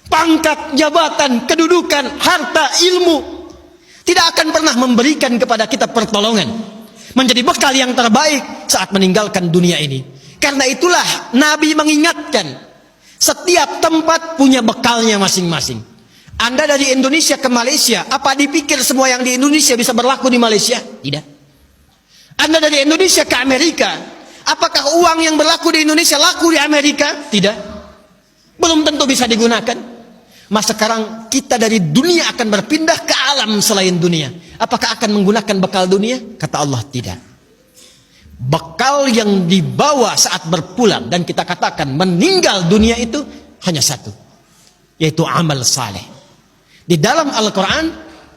pangkat, jabatan, kedudukan, harta, ilmu, tidak akan pernah memberikan kepada kita pertolongan, menjadi bekal yang terbaik saat meninggalkan dunia ini. Karena itulah Nabi mengingatkan, setiap tempat punya bekalnya masing-masing. Anda dari Indonesia ke Malaysia, apa dipikir semua yang di Indonesia bisa berlaku di Malaysia? Tidak. Anda dari Indonesia ke Amerika, apakah uang yang berlaku di Indonesia laku di Amerika? Tidak. Belum tentu bisa digunakan. Mas sekarang kita dari dunia akan berpindah ke alam selain dunia. Apakah akan menggunakan bekal dunia? Kata Allah, tidak. Bekal yang dibawa saat berpulang dan kita katakan meninggal dunia itu hanya satu, yaitu amal saleh. Di dalam Al-Quran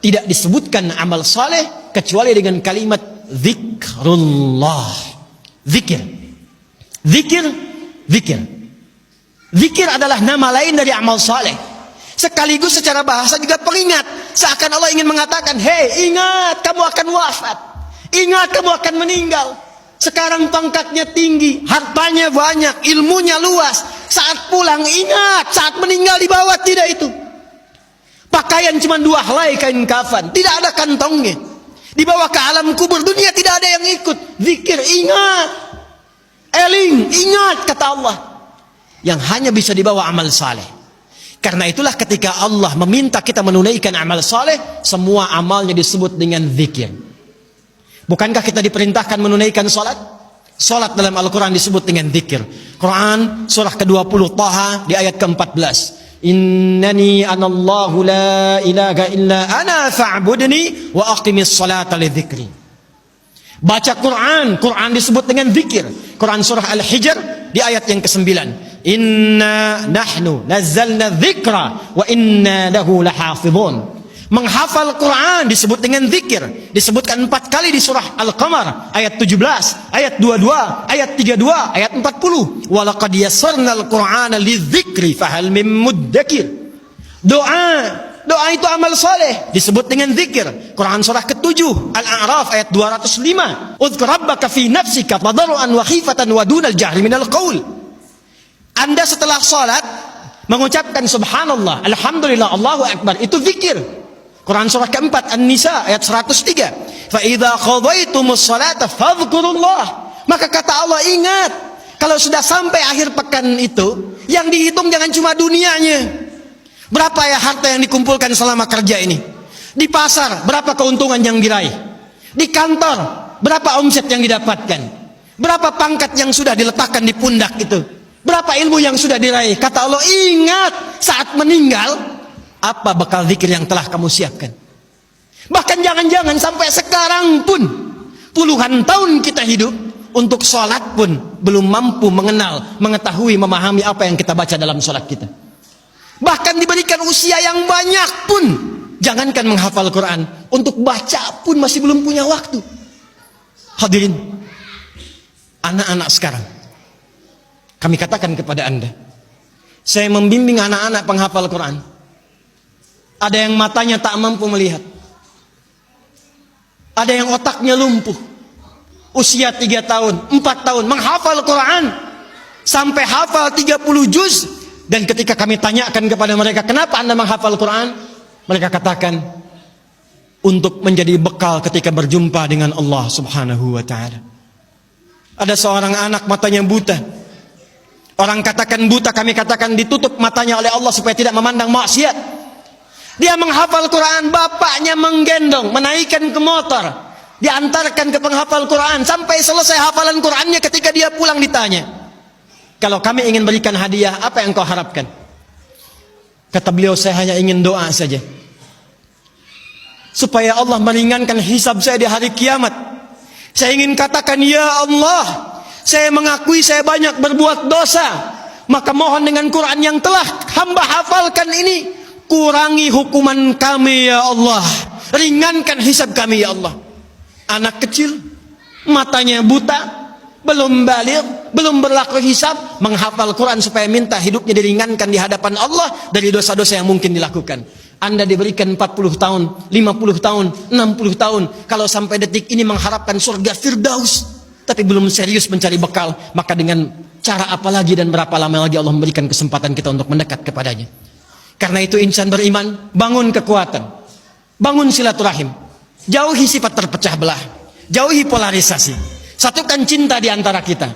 tidak disebutkan amal saleh kecuali dengan kalimat zikrullah. Zikir. Zikir. Zikir. Zikir adalah nama lain dari amal saleh. Sekaligus secara bahasa juga peringat. Seakan Allah ingin mengatakan, hei, ingat kamu akan wafat. Ingat kamu akan meninggal. Sekarang pangkatnya tinggi, hartanya banyak, ilmunya luas. Saat pulang ingat, saat meninggal dibawa tidak itu. Pakaian cuma 2 helai kain kafan, tidak ada kantongnya. Dibawa ke alam kubur, dunia tidak ada yang ikut. Zikir, ingat. Eling, ingat, kata Allah. Yang hanya bisa dibawa amal saleh. Karena itulah ketika Allah meminta kita menunaikan amal saleh, semua amalnya disebut dengan zikir. Bukankah kita diperintahkan menunaikan salat? Salat dalam Al-Quran disebut dengan zikir. Quran surah ke-20 Taha di ayat ke-14. Innani anallahu la ilaha illa ana fa'budni wa aqimis salata li dzikri. Baca Quran, Quran disebut dengan zikir. Quran surah Al-Hijr di ayat yang ke-9. Inna nahnu nazzalna dzikra wa inna lahu lahafizun. Menghafal Quran disebut dengan zikir. Disebutkan 4 kali di surah Al-Qamar ayat 17, ayat 22, ayat 32, ayat 40. Walaqad yassarnal Qur'ana lidzikri fahal mim muddakir. Doa itu amal saleh disebut dengan zikir. Quran surah ke-7 Al-A'raf ayat 205. Udzkur rabbaka fi nafsika tadarruan wa khifatan wa dunal jahri minal qaul. Anda setelah salat mengucapkan subhanallah, alhamdulillah, Allahu akbar, itu zikir. Quran surah ke-4 An-Nisa ayat 103. Fa idza qadaytumus salata fadhkurullah. Maka kata Allah, ingat, kalau sudah sampai akhir pekan itu, yang dihitung jangan cuma dunianya. Berapa ya harta yang dikumpulkan selama kerja ini? Di pasar berapa keuntungan yang diraih? Di kantor berapa omset yang didapatkan? Berapa pangkat yang sudah diletakkan di pundak itu? Berapa ilmu yang sudah diraih? Kata Allah, ingat, saat meninggal apa bekal zikir yang telah kamu siapkan? Bahkan jangan-jangan sampai sekarang pun, puluhan tahun kita hidup, untuk sholat pun belum mampu mengenal, mengetahui, memahami apa yang kita baca dalam sholat kita. Bahkan diberikan usia yang banyak pun, jangankan menghafal Quran, untuk baca pun masih belum punya waktu. Hadirin, anak-anak sekarang, kami katakan kepada Anda, saya membimbing anak-anak penghafal Quran. Ada yang matanya tak mampu melihat. Ada yang otaknya lumpuh. Usia 3 tahun, 4 tahun, menghafal Quran. Sampai hafal 30 juz. Dan ketika kami tanyakan kepada mereka, kenapa Anda menghafal Quran? Mereka katakan, untuk menjadi bekal ketika berjumpa dengan Allah subhanahu wa ta'ala. Ada seorang anak matanya buta. Orang katakan buta, kami katakan ditutup matanya oleh Allah supaya tidak memandang maksiat. Dia menghafal Quran, bapaknya menggendong, menaikkan ke motor, diantarkan ke penghafal Quran sampai selesai hafalan Qurannya. Ketika dia pulang ditanya, kalau kami ingin berikan hadiah, apa yang kau harapkan? Kata beliau, saya hanya ingin doa saja, supaya Allah meringankan hisab saya di hari kiamat. Saya ingin katakan, ya Allah, saya mengakui saya banyak berbuat dosa, maka mohon dengan Quran yang telah hamba hafalkan ini, kurangi hukuman kami ya Allah, ringankan hisab kami ya Allah. Anak kecil, matanya buta, belum baligh, belum berlaku hisab, menghafal Quran supaya minta hidupnya diringankan di hadapan Allah dari dosa-dosa yang mungkin dilakukan. Anda diberikan 40 tahun, 50 tahun, 60 tahun, kalau sampai detik ini mengharapkan surga Firdaus, tapi belum serius mencari bekal, maka dengan cara apa lagi dan berapa lama lagi Allah memberikan kesempatan kita untuk mendekat kepadanya? Karena itu insan beriman, bangun kekuatan, bangun silaturahim, jauhi sifat terpecah belah, jauhi polarisasi, satukan cinta di antara kita.